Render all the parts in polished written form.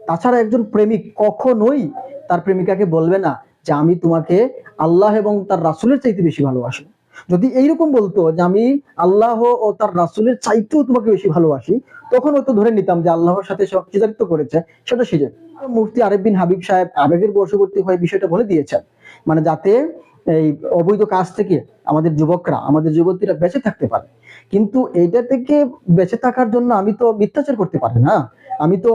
তাছাড়া একজন প্রেমিক কখনোই তার প্রেমিকাকে বলবে না যে আমি তোমাকে আল্লাহ এবং তার রাসূলের চাইতে বেশি ভালোবাসি। যদি এইরকম বলতো যে আমি আল্লাহ ও তার রাসূলের চাইতেও তোমাকে বেশি ভালোবাসি, তখন হয়তো ধরে নিতাম যে আল্লাহর সাথে সে অংশীদারিত্ব করেছে, সেটা শিরক। মুফতি আরেফ বিন হাবিব সাহেব আবেগের বশবর্তী হয়ে বিষয়টা বলে দিয়েছেন, মানে যাতে এই অবৈধ কাজ থেকে আমাদের যুবকরা, আমাদের যুবতীরা বেঁচে থাকতে পারে। কিন্তু এইটা থেকে বেঁচে থাকার জন্য আমি তো মিথ্যাচার করতে পারি না, আমি তো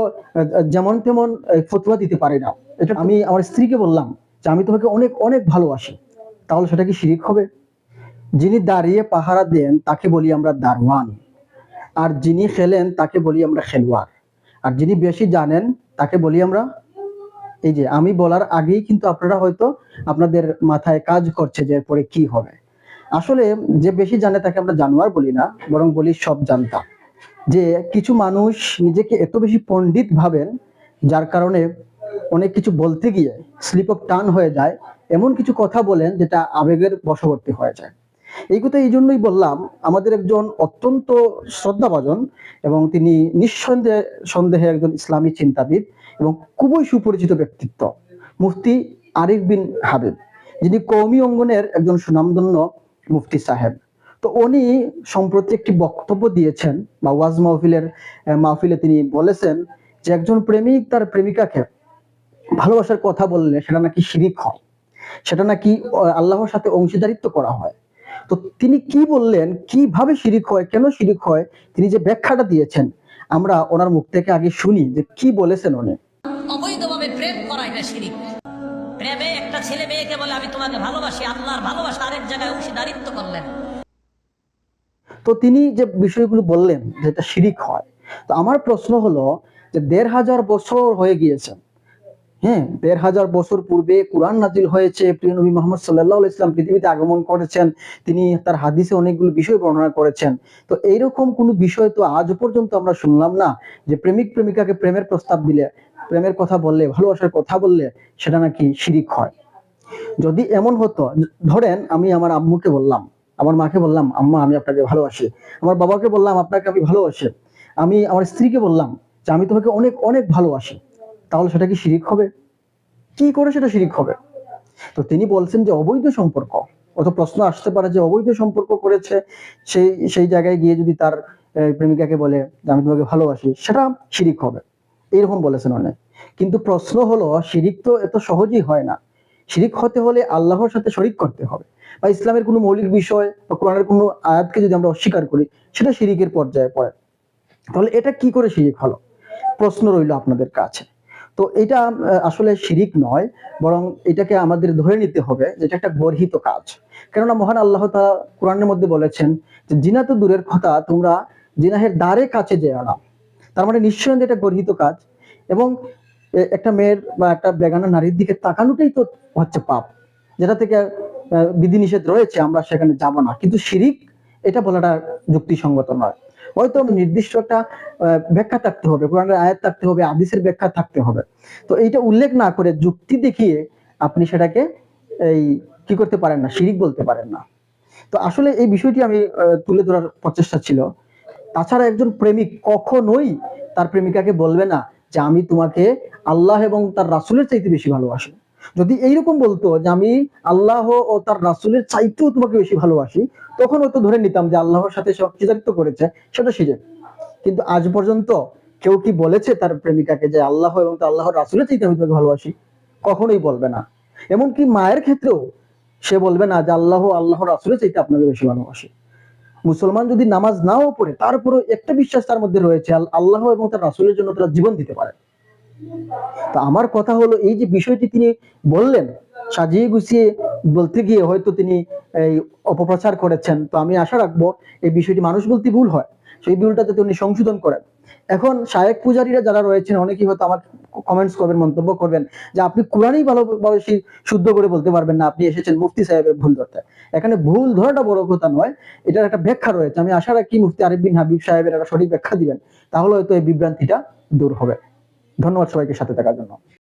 যেমন তেমন ফতোয়া দিতে পারি না। এটা আমি আমার স্ত্রীকে বললাম যে আমি তোমাকে অনেক অনেক ভালোবাসি, তাহলে সেটা কি শিরিক হবে? যিনি দাঁড়িয়ে পাহারা দেন তাকে বলি আমরা দারওয়ান, আর যিনি খেলেন তাকে বলি আমরা খেলোয়াড়, আর যিনি বেশি জানেন তাকে বলি আমরা। এই যে আমি বলার আগেই কিন্তু আপনারা হয়তো আপনাদের মাথায় কাজ করছে যে এরপরে কি হবে। আসলে যে বেশি জানে তাকে আমরা জানোয়ার বলি না, বরং বলি সব জানতা। যে কিছু মানুষ নিজেকে এত বেশি পণ্ডিত ভাবেন, যার কারণে অনেক কিছু বলতে গিয়ে স্লিপ অফ টার্ন হয়ে যায়, এমন কিছু কথা বলেন যেটা আবেগের বশবর্তী হয়ে যায়। এই কথা এই জন্যই বললাম, আমাদের একজন অত্যন্ত শ্রদ্ধাভাজন এবং তিনি সন্দেহে একজন ইসলামী চিন্তাবিদ এবং খুবই সুপরিচিত ব্যক্তিত্ব, মুফতি আরিফ বিন হাবিব, যিনি কওমি অঙ্গনের একজন সুনামধন্য মুফতি সাহেব। তো উনি সম্প্রতি একটি বক্তব্য দিয়েছেন বা ওয়াজ মাহফিলে তিনি বলেছেন যে একজন প্রেমিক তার প্রেমিকাকে ভালোবাসার কথা বললে সেটা নাকি শিরিক হয়, সেটা নাকি আল্লাহর সাথে অংশীদারিত্ব করা হয়। তো তিনি কি বললেন, কিভাবে শিরিক হয়, কেন শিরিক হয়, তিনি যে ব্যাখ্যাটা দিয়েছেন, আমরা ওনার মুখ থেকে আগে শুনি যে কি বলেছেন উনি। অবৈধভাবে প্রেম করা এটা শিরিক। প্রেমে একটা ছেলে মেয়েকে বলে আমি তোমাকে ভালোবাসি, আল্লাহর ভালোবাসা আরেক জায়গায় অংশীদারিত্ব করলেন। তো তিনি যে বিষয়গুলো বললেন যে এটা শিরিক হয়, তো আমার প্রশ্ন হলো যে ১৫০০ বছর হয়ে গিয়েছে, হ্যাঁ, ১৫০০ বছর পূর্বে কোরআন নাজিল হয়েছে, প্রিয় নবী মুহাম্মদ সাল্লাল্লাহু আলাইহি ওয়াসাল্লাম পৃথিবীতে আগমন করেছেন, তিনি তার হাদিসে অনেকগুলো বিষয় বর্ণনা করেছেন। তো এইরকম কোনো বিষয় তো আজ পর্যন্ত আমরা শুনলাম না যে প্রেমিক প্রেমিকাকে প্রেমের প্রস্তাব দিলে, প্রেমের কথা বললে, ভালোবাসার কথা বললে সেটা নাকি শিরিক হয়। যদি এমন হতো, ধরেন আমি আমার আম্মুকে বললাম, আমার মাকে বললাম আম্মা আমি আপনাকে ভালোবাসি, আমার বাবাকে বললাম আপনাকে আমি ভালোবাসি, আমি আমার স্ত্রীকে বললাম যে আমি তোমাকে অনেক অনেক ভালোবাসি, তাহলে সেটা কি শিরিক হবে? কি করে সেটা শিরিক হবে? তো তিনি বলছেন যে অবৈধ সম্পর্ক। অত প্রশ্ন আসতে পারে যে অবৈধ সম্পর্ক করেছে, সেই সেই জায়গায় গিয়ে যদি তার প্রেমিকাকে বলে যে আমি তোমাকে ভালোবাসি, সেটা শিরিক হবে, এইরকম বলেছেন অনেক। কিন্তু প্রশ্ন হলো শিরিক তো এত সহজেই হয় না। শিরিক হতে হলে আল্লাহর সাথে শরিক করতে হবে, বা ইসলামের কোনো মৌলিক বিষয় বা কোরআনের কোনো আয়াতকে যদি আমরা অস্বীকার করি, সেটা শিরিকের পর্যায়ে পড়ে। তাহলে এটা কি করে শিরিক হলো? প্রশ্ন রইল আপনাদের কাছে। তো এটা আসলে শিরিক নয়, বরং এটাকে আমাদের ধরে নিতে হবে যে এটা একটা গর্হিত কাজ। কেননা মহান আল্লাহ তাআলা কোরআনের মধ্যে বলেছেন যে জিনা তো দূরের কথা, তোমরা জিনাহের দ্বারে কাছে যেও না। তার মানে নিশ্চয়ই এটা গর্হিত কাজ। এবং একটা মেয়ের বা একটা বেগানা নারীর দিকে তাকানোটাই তো হচ্ছে পাপ, যেটা থেকে বিধিনিষেধ রয়েছে, আমরা সেখানে যাব না। কিন্তু শিরিক এটা বলাটা যুক্তিসঙ্গত নয়। হয়তো নির্দিষ্ট একটা ব্যাখ্যা থাকতে হবে, কোরআনের আয়াত থাকতে হবে, হাদিসের ব্যাখ্যা থাকতে হবে। তো এইটা উল্লেখ না করে যুক্তি দেখিয়ে আপনি সেটাকে এই কি করতে পারেন না, শিরিক বলতে পারেন না। তো আসলে এই বিষয়টি আমি তুলে ধরার প্রচেষ্টা ছিল। তাছাড়া একজন প্রেমিক কখনোই তার প্রেমিকাকে বলবে না যে আমি তোমাকে আল্লাহ এবং তার রাসূলের চাইতে বেশি ভালোবাসি। যদি এইরকম বলতো যে আমি আল্লাহ ও তার রাসূলের চাইতেও তোমাকে বেশি ভালোবাসি, তখন হয়তো ধরে নিতাম যে আল্লাহর সাথে সে অংশীদারিত্ব করেছে, সেটা শিরক। কিন্তু আজ পর্যন্ত কেউ কি বলেছে তার প্রেমিকাকে যে আল্লাহ এবং তার আল্লাহর রাসূলের চাইতে আমি তোমাকে ভালোবাসি? কখনোই বলবে না। এমনকি মায়ের ক্ষেত্রেও সে বলবে না যে আল্লাহর রাসূলের চাইতে আপনাকে বেশি ভালোবাসি। মুসলমান যদি নামাজ নাও পড়ে, তারপরে একটা বিশ্বাস তার মধ্যে রয়েছে, আল্লাহ এবং তার রাসূলের জন্য তারা জীবন দিতে পারে। তো আমার কথা হলো এই যে বিষয়টি তিনি বললেন, সাজিয়ে গুছিয়ে বলতে গিয়ে হয়তো তিনি এই অপপ্রচার করেছেন। তো আমি আশা রাখবো এই বিষয়টি, মানুষ বলতে ভুল হয়, সেই ভুলটা যাতে উনি সংশোধন করেন। এখন শায়েক পূজারীরা যারা রয়েছেন, অনেকেই হয়তো আমার কমেন্টস করবেন, মন্তব্য করবেন যে আপনি কোরআনই ভালোভাবে শুদ্ধ করে বলতে পারবেন না, আপনি এসেছেন মুফতি সাহেবের ভুল ধরতে। এখানে ভুল ধরাটা বড় কথা নয়, এটার একটা ব্যাখ্যা রয়েছে। আমি আশা রাখি মুফতি আরিফ বিন হাবিব সাহেবের একটা সঠিক ব্যাখ্যা দিবেন, তাহলে হয়তো এই বিভ্রান্তিটা দূর হবে। ধন্যবাদ সবাইকে সাথে থাকার জন্য।